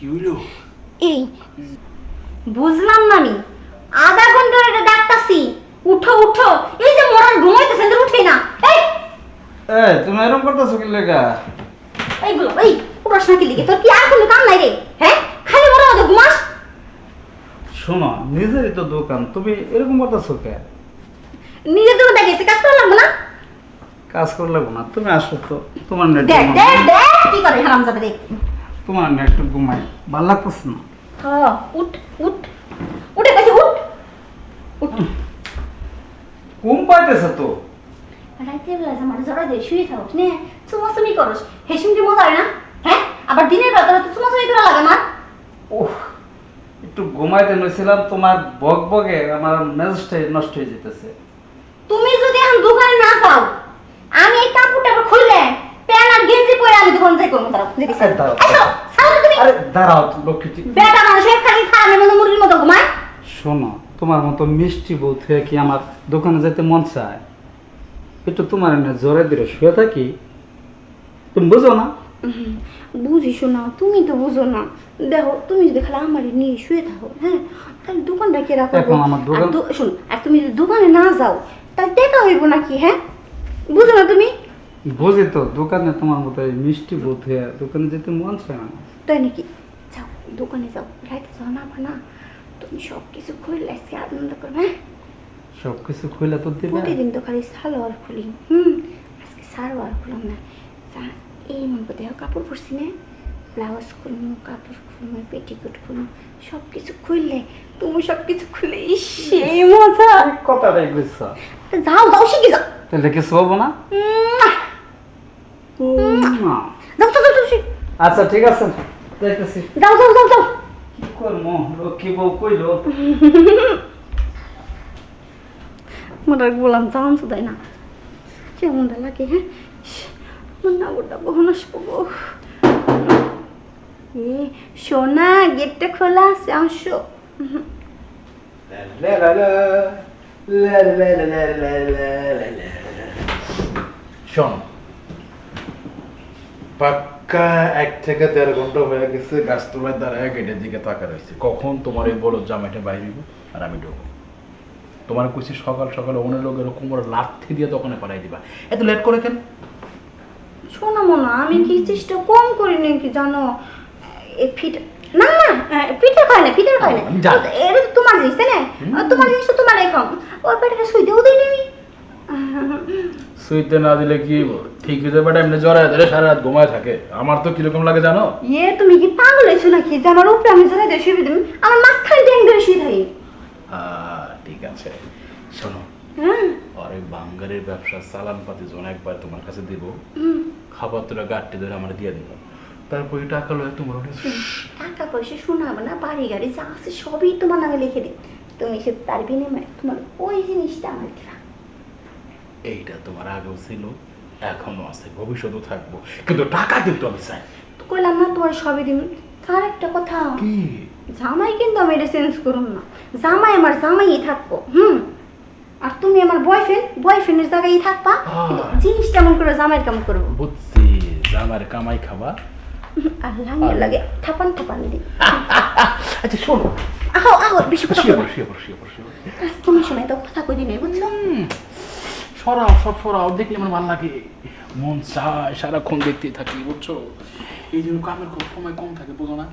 কি হইলো? এই বুঝলাম না আমি, আধা ঘন্টা ধরে ডাকতাছি, উঠো উঠো, এই যে মরার ঘুমাইতেছেন তো উঠে না। এই তুমি এরকম করতেছো কি লেগা? এইগুলো এই প্রশ্ন কি লিখে তোর কি আর কোনো কাম নাই রে? হ্যাঁ, খালি মরার মধ্যে ঘুমাস। শোনো, নিজেরই তো দোকান, তুমি এরকম করতেছো কে? নিজের দোকান দেখেছে, কাজ করা লাগবে না? কাজ করে লাগবো না, তুমি আসো তো। তোমার নেট দেখ দেখ দেখ কি করে হারামজাদা দেখ। তোমার নেট একটু ঘুমাই, ভালো লাগতেছে না। হ্যাঁ, উঠ উঠ উঠে গেছে, উঠ উঠ। ঘুম পাইতেছে তো। রাইতে বেলা আমার জড়া দিয়ে শুয়ে থাকস নে, চুমাচুমি করস, হেসুম কি মজা হয় না? হ্যাঁ, আবার দিনের বেলা তোরা তো চুমাচুমি করা লাগে আমার। ওহ, একটু ঘুমাইতে নিয়েছিলাম, তোমার বক বকে আমার মেজাজটাই নষ্ট হয়ে যেতেছে। তুমি যদি এখন দোকানে না যাও, আমি এই কাপড়টা খুললে প্যান্ট আর গেঞ্জি পরে আমি দোকান যাই করবো। তারা দিদি আরে দাঁড়াও। তুমি আরে দাঁড়াও লক্ষ্মীটি। বেটা মানুষের খালি খাওয়ানোর মতো মুরগির মতো ঘুমায়। শোনো, তোমার মতো মিষ্টি বউ থেকে কি আমার দোকানে যেতে মন চায়? একটু তোমার এনে জোরে দিয়ে শুয়ে থাকি, তুমি বুঝো না? বুঝিস না, তুমি তো বুঝো না। দেখো, তুমি যদি খালি আমার নিয়ে শুয়ে থাকো, হ্যাঁ, তাহলে দোকানটা কে রাখো? এখন আমার দোকান শোন, আর তুমি যদি দোকানে না যাও তাহলে টেকা হইব নাকি? হ্যাঁ, বুঝো না তুমি? বুঝি তো, দোকানে তোমার মতো এই মিষ্টি বউ থেকে দোকানে যেতে মন চায় না। তাই নাকি? যাও দোকানে যাও, রাইতে যাও না না, তুমি সব কিছু খুললে আজকে আনন্দ করবে। হ্যাঁ, সব কিছু খুলে তো দিবে। প্রতিদিন তো খালি সালোয়ার খুলি, আজকে সালোয়ার খুলাম না। এই মন করে দেখো, কাপড় পরছি না, ব্লাউজ খুলবো, কাপড় খুলবো, পেটিকোট খুলবো, সব কিছু খুললে তুমি সব কিছু খুলে সেই মজা। কথাটাই বুঝছো। যাও যাও, শিখে যাও। তাহলে কিছু হবো না? যাও যাও যাও, শিখ। আচ্ছা ঠিক আছে, যাইতেছি। যাও যাও যাও যাও। কি করবো, লক্ষ্মী বউ কইলো। মোটার গোলাম জান তো দেয় না, কেমনটা লাগে। হ্যাঁ, না ওটা কখন আসবো গো? এ সোনা, গেটটা খোলা আছে, আসো। শোন, পাক্কা 1 থেকে 1.5 ঘন্টা হয়ে গেছে গাছতলায় দাঁড়ায় গেটের দিকে তাকা রয়েছে। কখন তোমার এই বড় জামাইটা বাইরে আর আমি ঢুকবো? তোমার কইছি সকাল সকাল অন্য লোকের কোমর লাথি দিয়ে দোকানে পাঠাই দিবা, এত লেট করে কেন? শোনো মনে, আমি কি চেষ্টা কম করি নাকি জানো? এই ফিট না না, পিঠে খায় না, পিঠে খায় না, এটা তো তোমার জিনিস তাই না? তোমার জিনিস তো তোমার খাও। ওই পেটে শুই দেও দিই নি। সুইতে না দিলে কি ঠিক হয়ে যাবে? এমনি জ্বরায় ধরে সারা রাত ঘুমায় থাকে। আমার তো কিরকম লাগে জানো? তুমি কি পাগল হয়েছো নাকি যে আমার উপরে আমি জ্বালাই দিয়ে শুয়ে দিই? আমার মাঝখানে ড্যাং ধরে শুয়ে থাকি। ঠিক আছে, শোনো, হ্যাঁ, আর ওই বাঙ্গারের ব্যবসা চালান পাতি জন একবার তোমার কাছে দিব, খাবার তোরা গাড়টি ধরে আমার দিয়ে দিব, তারপর এই টাকা লয় তোমার টাকা পয়সা শোনাবো না, বাড়ি গাড়ি যা আছে সবই তোমার নামে লিখে দিই। তুমি সে তার বিনিময়ে তোমার ওই জিনিসটা আমার দিবা। এইটা তোমার আগেও ছিল, এখনো আছে, ভবিষ্যতেও থাকবো, কিন্তু টাকা কিন্তু আমি চাই। তো কইলাম না তোমার সবই দিন। তার একটা কথা, কি? জামাই কিন্তু আমি এটা চেঞ্জ করুন না, জামাই আমার জামাই থাকবো। আর তুমি আমার বয়ফ্রেন্ড, বয়ফ্রেন্ডের জায়গায় থাকবা, কিন্তু জিনিস কেমন করে জামাইয়ের কেমন করবো? বুঝছি, জামার কামাই খাবা আর লাগে লাগে থাপান থাপান দি। আচ্ছা শোনো, আহো আহো, বেশি কথা বলো। তুমি সময় তো কথা কই দিনে, বুঝছো? সরাও, সব সরাও, দেখলে আমার ভালো লাগে, মন চায় সারাক্ষণ দেখতেই থাকি, বুঝছো? এই জন্য কামের সময় কম থাকে, বুঝো না?